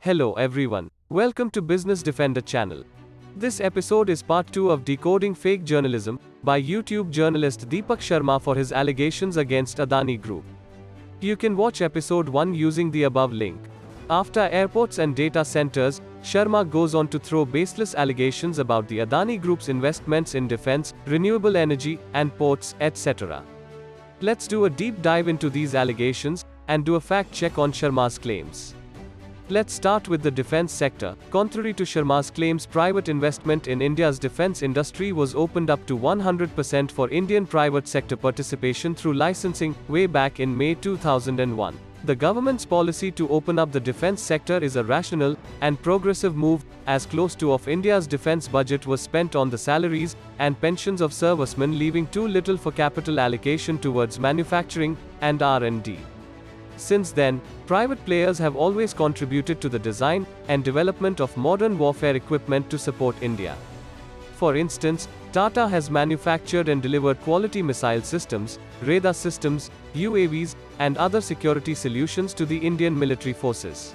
Hello everyone. Welcome to Business Defender channel. This episode is part 2 of Decoding Fake Journalism by YouTube journalist Deepak Sharma for his allegations against Adani Group. You can watch episode 1 using the above link. After airports and data centers, Sharma goes on to throw baseless allegations about the Adani Group's investments in defense, renewable energy, and ports, etc. Let's do a deep dive into these allegations and do a fact check on Sharma's claims. Let's start with the defense sector. Contrary to Sharma's claims, private investment in India's defense industry was opened up to 100% for Indian private sector participation through licensing, way back in May 2001. The government's policy to open up the defense sector is a rational and progressive move, as close to of India's defense budget was spent on the salaries and pensions of servicemen, leaving too little for capital allocation towards manufacturing and R&D. Since then, private players have always contributed to the design and development of modern warfare equipment to support India. For instance, Tata has manufactured and delivered quality missile systems, radar systems, UAVs, and other security solutions to the Indian military forces.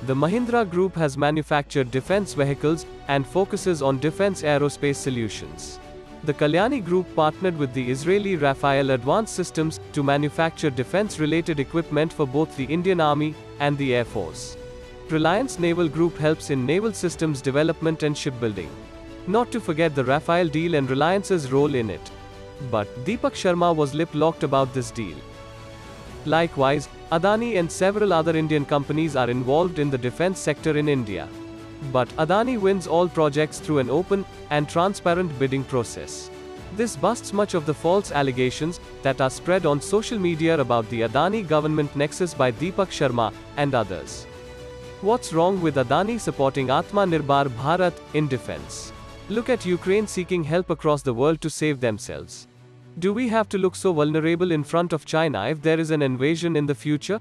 The Mahindra Group has manufactured defense vehicles and focuses on defense aerospace solutions. The Kalyani Group partnered with the Israeli Rafael Advanced Systems to manufacture defense-related equipment for both the Indian Army and the Air Force. Reliance Naval Group helps in naval systems development and shipbuilding. Not to forget the Rafael deal and Reliance's role in it. But Deepak Sharma was lip-locked about this deal. Likewise, Adani and several other Indian companies are involved in the defense sector in India. But Adani wins all projects through an open and transparent bidding process. This busts much of the false allegations that are spread on social media about the Adani government nexus by Deepak Sharma and others. What's wrong with Adani supporting Atmanirbhar Bharat in defense? Look at Ukraine seeking help across the world to save themselves. Do we have to look so vulnerable in front of China if there is an invasion in the future?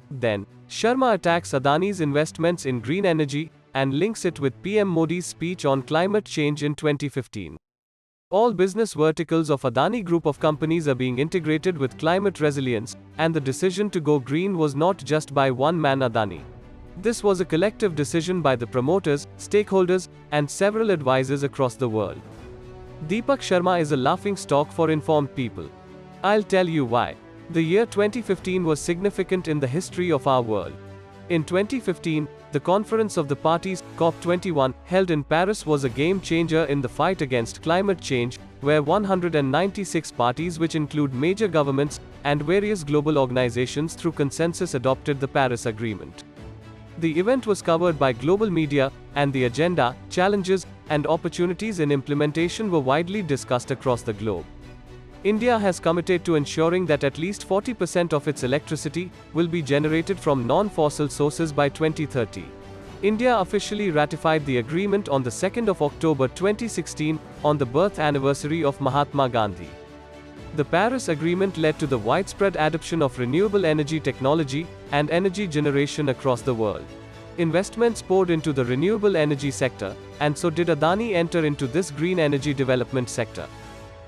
Then, Sharma attacks Adani's investments in green energy and links it with PM Modi's speech on climate change in 2015. All business verticals of Adani Group of companies are being integrated with climate resilience, and the decision to go green was not just by one man Adani. This was a collective decision by the promoters, stakeholders, and several advisors across the world. Deepak Sharma is a laughingstock for informed people. I'll tell you why. The year 2015 was significant in the history of our world. In 2015, the Conference of the Parties, COP21, held in Paris was a game-changer in the fight against climate change, where 196 parties, which include major governments and various global organizations, through consensus adopted the Paris Agreement. The event was covered by global media, and the agenda, challenges, and opportunities in implementation were widely discussed across the globe. India has committed to ensuring that at least 40% of its electricity will be generated from non-fossil sources by 2030. India officially ratified the agreement on the 2nd of October 2016, on the birth anniversary of Mahatma Gandhi. The Paris Agreement led to the widespread adoption of renewable energy technology and energy generation across the world. Investments poured into the renewable energy sector, and so did Adani enter into this green energy development sector.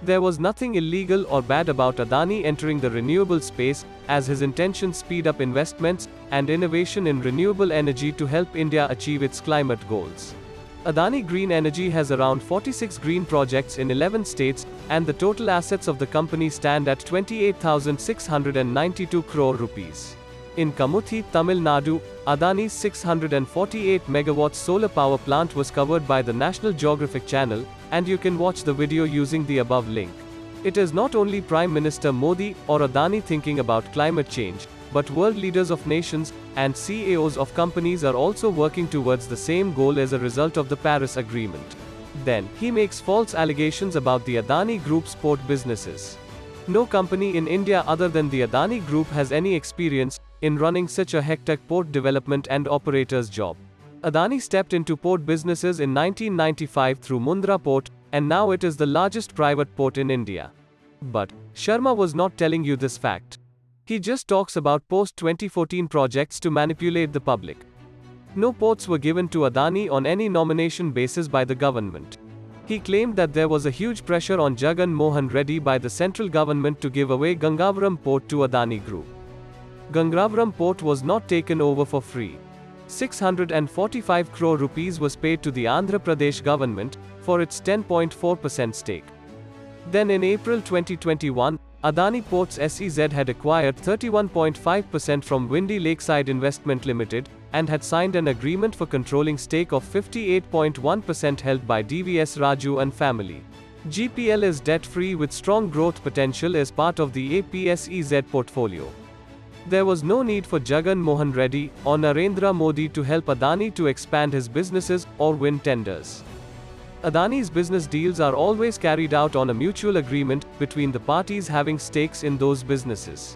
There was nothing illegal or bad about Adani entering the renewable space, as his intentions speed up investments and innovation in renewable energy to help India achieve its climate goals. Adani Green Energy has around 46 green projects in 11 states, and the total assets of the company stand at 28,692 crore rupees. In Kamuthi, Tamil Nadu, Adani's 648 MW solar power plant was covered by the National Geographic Channel, and you can watch the video using the above link. It is not only Prime Minister Modi or Adani thinking about climate change, but world leaders of nations and CEOs of companies are also working towards the same goal as a result of the Paris Agreement. Then, he makes false allegations about the Adani Group's port businesses. No company in India other than the Adani Group has any experience in running such a hectic port development and operator's job. Adani stepped into port businesses in 1995 through Mundra Port, and now it is the largest private port in India. But Sharma was not telling you this fact. He just talks about post-2014 projects to manipulate the public. No ports were given to Adani on any nomination basis by the government. He claimed that there was a huge pressure on Jagan Mohan Reddy by the central government to give away Gangavaram port to Adani Group. Gangavaram port was not taken over for free. 645 crore rupees was paid to the Andhra Pradesh government for its 10.4% stake. Then in April 2021, Adani Ports SEZ had acquired 31.5% from Windy Lakeside Investment Limited and had signed an agreement for controlling stake of 58.1% held by DVS Raju and family. GPL is debt-free with strong growth potential as part of the APSEZ portfolio. There was no need for Jagan Mohan Reddy or Narendra Modi to help Adani to expand his businesses or win tenders. Adani's business deals are always carried out on a mutual agreement between the parties having stakes in those businesses.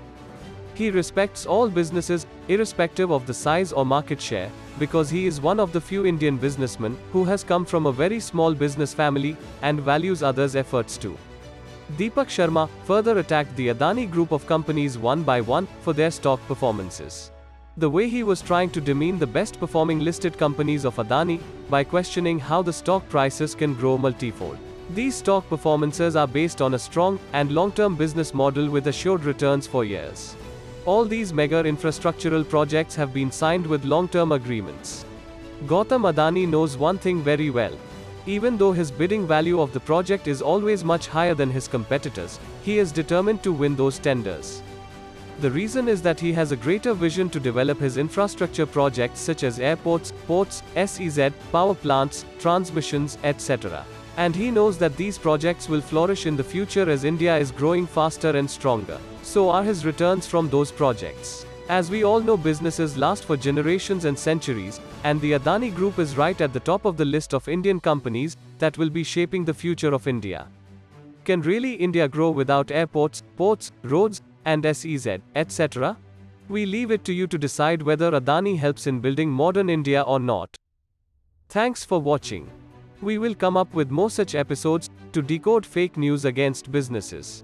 He respects all businesses, irrespective of the size or market share, because he is one of the few Indian businessmen who has come from a very small business family and values others' efforts too. Deepak Sharma further attacked the Adani Group of companies one by one for their stock performances. The way he was trying to demean the best performing listed companies of Adani by questioning how the stock prices can grow multifold. These stock performances are based on a strong and long-term business model with assured returns for years. All these mega infrastructural projects have been signed with long-term agreements. Gautam Adani knows one thing very well. Even though his bidding value of the project is always much higher than his competitors, he is determined to win those tenders. The reason is that he has a greater vision to develop his infrastructure projects such as airports, ports, SEZ, power plants, transmissions, etc. And he knows that these projects will flourish in the future as India is growing faster and stronger. So are his returns from those projects. As we all know, businesses last for generations and centuries, and the Adani Group is right at the top of the list of Indian companies that will be shaping the future of India. Can really India grow without airports, ports, roads, and SEZ, etc.? We leave it to you to decide whether Adani helps in building modern India or not. Thanks for watching. We will come up with more such episodes to decode fake news against businesses.